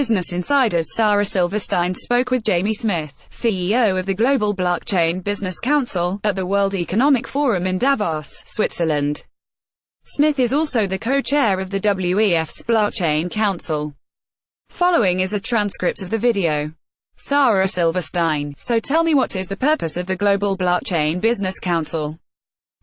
Business Insider's Sara Silverstein spoke with Jamie Smith, CEO of the Global Blockchain Business Council, at the World Economic Forum in Davos, Switzerland. Smith is also the co-chair of the WEF's Blockchain Council. Following is a transcript of the video. Sara Silverstein: so tell me, what is the purpose of the Global Blockchain Business Council?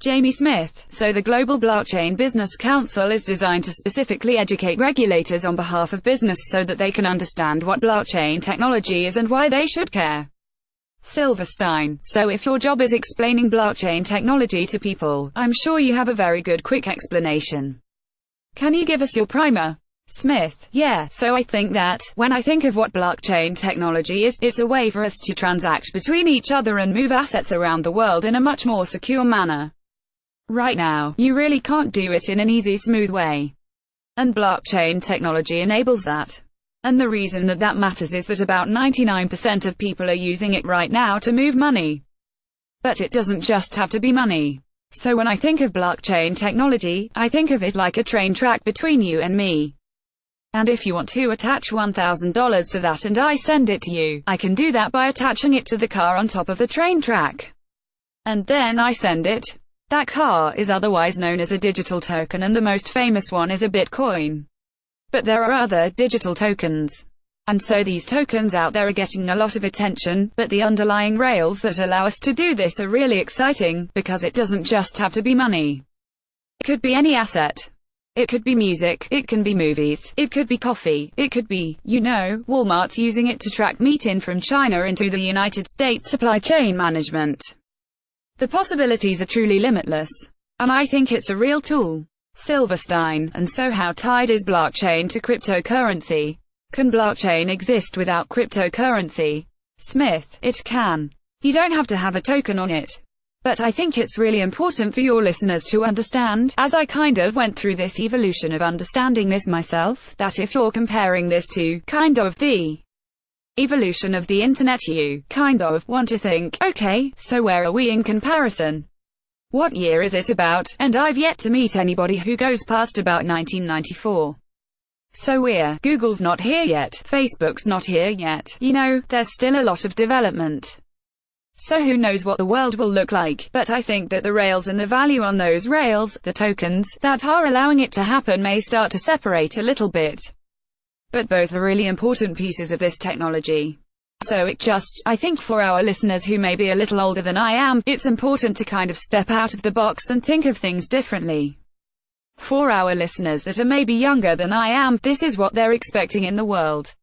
Jamie Smith: so the Global Blockchain Business Council is designed to specifically educate regulators on behalf of business so that they can understand what blockchain technology is and why they should care. Silverstein: so if your job is explaining blockchain technology to people, I'm sure you have a very good quick explanation. Can you give us your primer? Smith: yeah, so I think that, when I think of what blockchain technology is, it's a way for us to transact between each other and move assets around the world in a much more secure manner. Right now, you really can't do it in an easy, smooth way. And blockchain technology enables that. And the reason that that matters is that about 99% of people are using it right now to move money. But it doesn't just have to be money. So when I think of blockchain technology, I think of it like a train track between you and me. And if you want to attach $1,000 to that and I send it to you, I can do that by attaching it to the car on top of the train track. And then I send it. That car is otherwise known as a digital token, and the most famous one is a Bitcoin. But there are other digital tokens. And so these tokens out there are getting a lot of attention, but the underlying rails that allow us to do this are really exciting, because it doesn't just have to be money. It could be any asset. It could be music, it can be movies, it could be coffee, it could be, Walmart's using it to track meat in from China into the United States supply chain management. The possibilities are truly limitless. And I think it's a real tool. Silverstein: and so how tied is blockchain to cryptocurrency? Can blockchain exist without cryptocurrency? Smith: it can. You don't have to have a token on it. But I think it's really important for your listeners to understand, as I kind of went through this evolution of understanding this myself, that if you're comparing this to, the evolution of the internet, you want to think, okay, so where are we in comparison? What year is it about? And I've yet to meet anybody who goes past about 1994. So Google's not here yet, Facebook's not here yet, there's still a lot of development. So who knows what the world will look like, but I think that the rails and the value on those rails, the tokens, that are allowing it to happen may start to separate a little bit. But both are really important pieces of this technology. So I think for our listeners who may be a little older than I am, it's important to kind of step out of the box and think of things differently. For our listeners that are maybe younger than I am, this is what they're expecting in the world.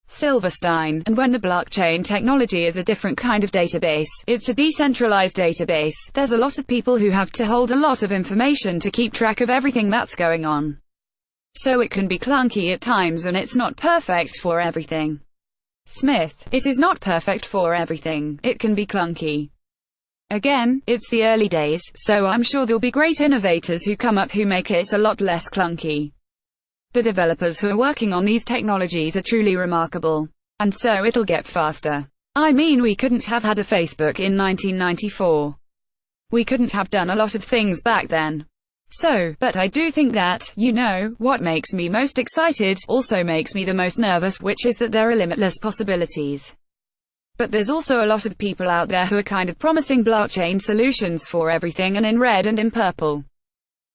Silverstein: and when the blockchain technology is a different kind of database, it's a decentralized database, there's a lot of people who have to hold a lot of information to keep track of everything that's going on. So it can be clunky at times and it's not perfect for everything. Smith: it is not perfect for everything, it can be clunky. Again, it's the early days, so I'm sure there'll be great innovators who come up who make it a lot less clunky. The developers who are working on these technologies are truly remarkable. And so it'll get faster. I mean, we couldn't have had a Facebook in 1994. We couldn't have done a lot of things back then. But I do think that, what makes me most excited, also makes me the most nervous, which is that there are limitless possibilities. But there's also a lot of people out there who are kind of promising blockchain solutions for everything, and in red and in purple.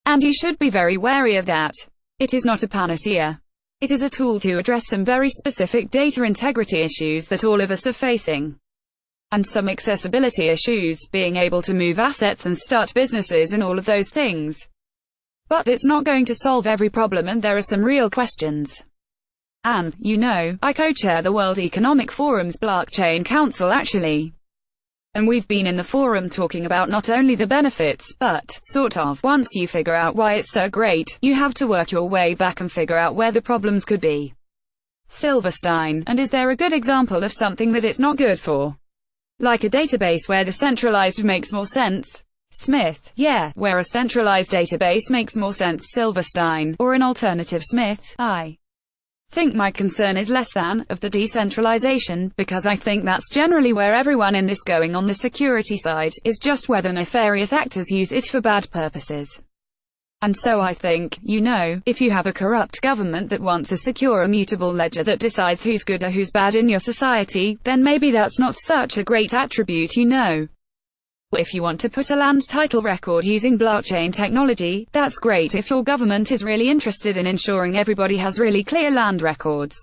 And you should be very wary of that. It is not a panacea. It is a tool to address some very specific data integrity issues that all of us are facing. And some accessibility issues, being able to move assets and start businesses and all of those things. But it's not going to solve every problem, and there are some real questions. And, I co-chair the World Economic Forum's Blockchain Council actually. And we've been in the forum talking about not only the benefits, but, once you figure out why it's so great, you have to work your way back and figure out where the problems could be. Silverstein: and is there a good example of something that it's not good for? Like a database where the centralized makes more sense? Smith: yeah, where a centralized database makes more sense. Silverstein: or an alternative? Smith: I think my concern is less than of the decentralization, because I think that's generally where everyone in this going on the security side is, just whether nefarious actors use it for bad purposes. And so I think, if you have a corrupt government that wants a secure immutable ledger that decides who's good or who's bad in your society, then maybe that's not such a great attribute. If you want to put a land title record using blockchain technology, that's great if your government is really interested in ensuring everybody has really clear land records.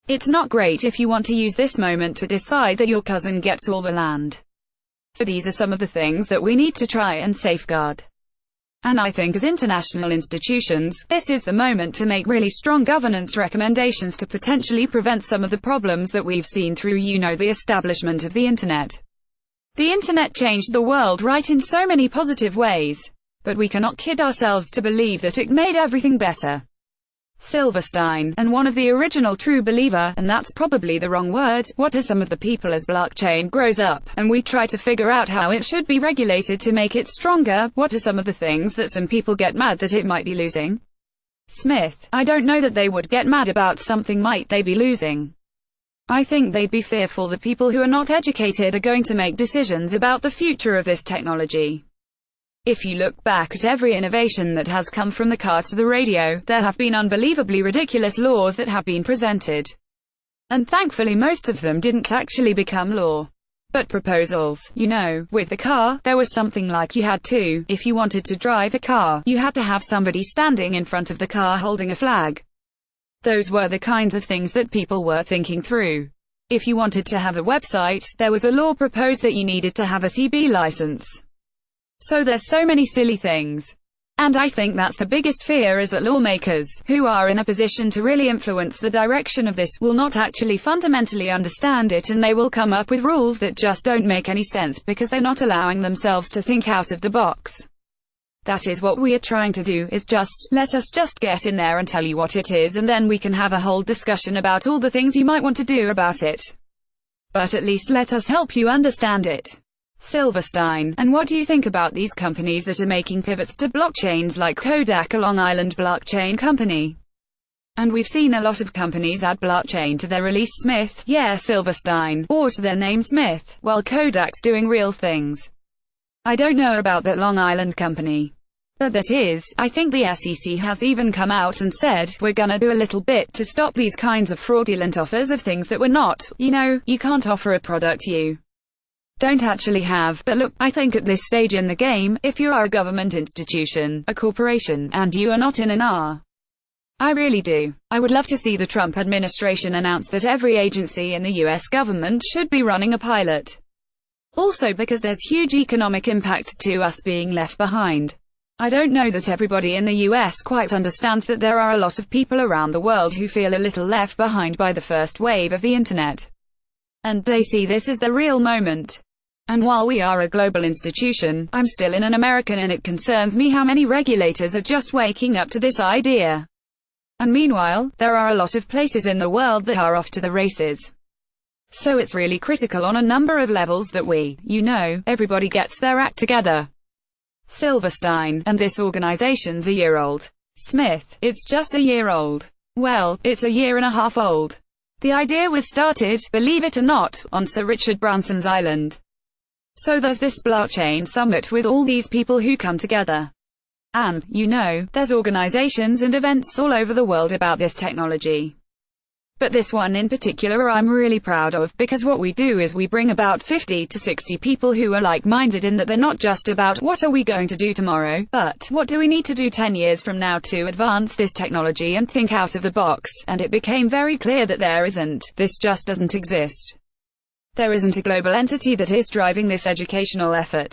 It's not great if you want to use this moment to decide that your cousin gets all the land. So these are some of the things that we need to try and safeguard. And I think as international institutions, this is the moment to make really strong governance recommendations to potentially prevent some of the problems that we've seen through, the establishment of the internet. The internet changed the world right in so many positive ways. But we cannot kid ourselves to believe that it made everything better. Silverstein, and one of the original true believer, and that's probably the wrong word. What are some of the people as blockchain grows up, and we try to figure out how it should be regulated to make it stronger? What are some of the things that some people get mad that it might be losing? Smith, I don't know that they would get mad about something might they be losing. I think they'd be fearful that people who are not educated are going to make decisions about the future of this technology. If you look back at every innovation that has come from the car to the radio, there have been unbelievably ridiculous laws that have been presented. And thankfully most of them didn't actually become law. But proposals, with the car, there was something like you had to, if you wanted to drive a car, you had to have somebody standing in front of the car holding a flag. Those were the kinds of things that people were thinking through. If you wanted to have a website, there was a law proposed that you needed to have a CB license. So there's so many silly things. And I think that's the biggest fear, is that lawmakers, who are in a position to really influence the direction of this, will not actually fundamentally understand it, and they will come up with rules that just don't make any sense because they're not allowing themselves to think out of the box. That is what we are trying to do, is let us just get in there and tell you what it is, and then we can have a whole discussion about all the things you might want to do about it. But at least let us help you understand it. Silverstein, and what do you think about these companies that are making pivots to blockchains like Kodak, a Long Island blockchain company? And we've seen a lot of companies add blockchain to their release. Smith, yeah, Silverstein, or to their name Smith, while Kodak's doing real things. I don't know about that Long Island company. But that is, I think the SEC has even come out and said, we're gonna do a little bit to stop these kinds of fraudulent offers of things that we're not. You can't offer a product you don't actually have. But look, I think at this stage in the game, if you are a government institution, a corporation, and you are not in an R, I really do. I would love to see the Trump administration announce that every agency in the US government should be running a pilot. Also because there's huge economic impacts to us being left behind. I don't know that everybody in the US quite understands that there are a lot of people around the world who feel a little left behind by the first wave of the internet. And they see this as the real moment. And while we are a global institution, I'm still an American, and it concerns me how many regulators are just waking up to this idea. And meanwhile, there are a lot of places in the world that are off to the races. So it's really critical on a number of levels that we, everybody gets their act together. Silverstein, and this organization's a year old. Smith, it's just a year old. Well, it's a year and a half old. The idea was started, believe it or not, on Sir Richard Branson's island. So there's this blockchain summit with all these people who come together. And, there's organizations and events all over the world about this technology. But this one in particular I'm really proud of, because what we do is we bring about 50 to 60 people who are like-minded in that they're not just about what are we going to do tomorrow, but what do we need to do 10 years from now to advance this technology and think out of the box. And it became very clear that this just doesn't exist. There isn't a global entity that is driving this educational effort.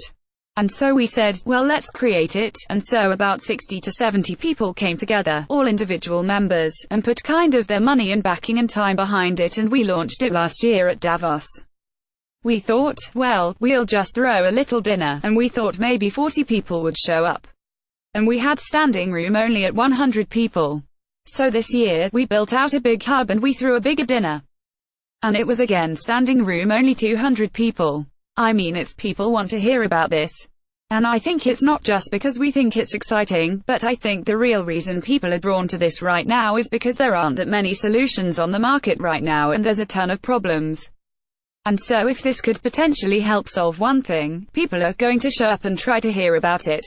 And so we said, well, let's create it. And so about 60 to 70 people came together, all individual members, and put kind of their money and backing and time behind it, and we launched it last year at Davos. We thought, well, we'll just throw a little dinner, and we thought maybe 40 people would show up. And we had standing room only at 100 people. So this year, we built out a big hub and we threw a bigger dinner. And it was again standing room only 200 people. I mean, it's people want to hear about this. And I think it's not just because we think it's exciting, but I think the real reason people are drawn to this right now is because there aren't that many solutions on the market right now, and there's a ton of problems. And so if this could potentially help solve one thing, people are going to show up and try to hear about it.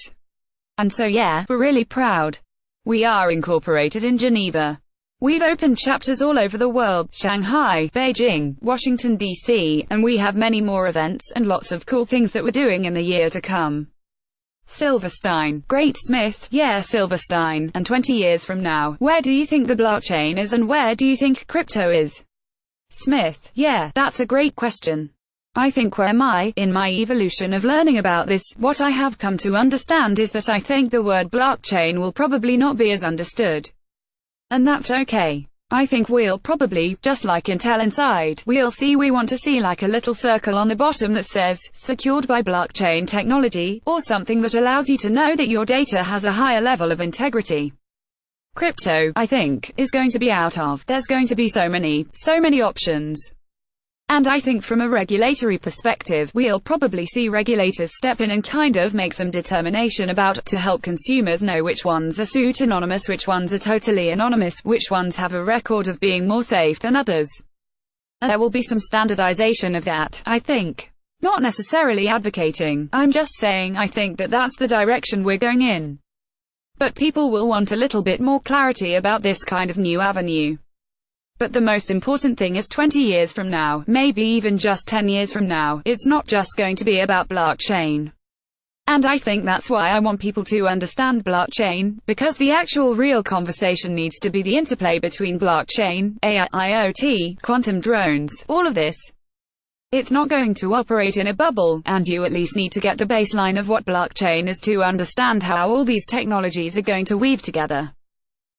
And so yeah, we're really proud. We are incorporated in Geneva. We've opened chapters all over the world, Shanghai, Beijing, Washington, D.C., and we have many more events, and lots of cool things that we're doing in the year to come. Silverstein. Great. Smith. Yeah, Silverstein. And 20 years from now, where do you think the blockchain is and where do you think crypto is? Smith. Yeah, that's a great question. I think where in my evolution of learning about this, what I have come to understand is that I think the word blockchain will probably not be as understood. And that's okay. I think we'll probably, just like Intel Inside, we want to see like a little circle on the bottom that says, secured by blockchain technology, or something that allows you to know that your data has a higher level of integrity. Crypto, I think, is going to be out of. There's going to be so many options. And I think from a regulatory perspective, we'll probably see regulators step in and kind of make some determination about, to help consumers know which ones are pseudonymous, which ones are totally anonymous, which ones have a record of being more safe than others. And there will be some standardization of that, I think. Not necessarily advocating, I'm just saying I think that that's the direction we're going in. But people will want a little bit more clarity about this kind of new avenue. But the most important thing is 20 years from now, maybe even just 10 years from now, it's not just going to be about blockchain. And I think that's why I want people to understand blockchain, because the actual real conversation needs to be the interplay between blockchain, AI, IoT, quantum drones, all of this. It's not going to operate in a bubble, and you at least need to get the baseline of what blockchain is to understand how all these technologies are going to weave together.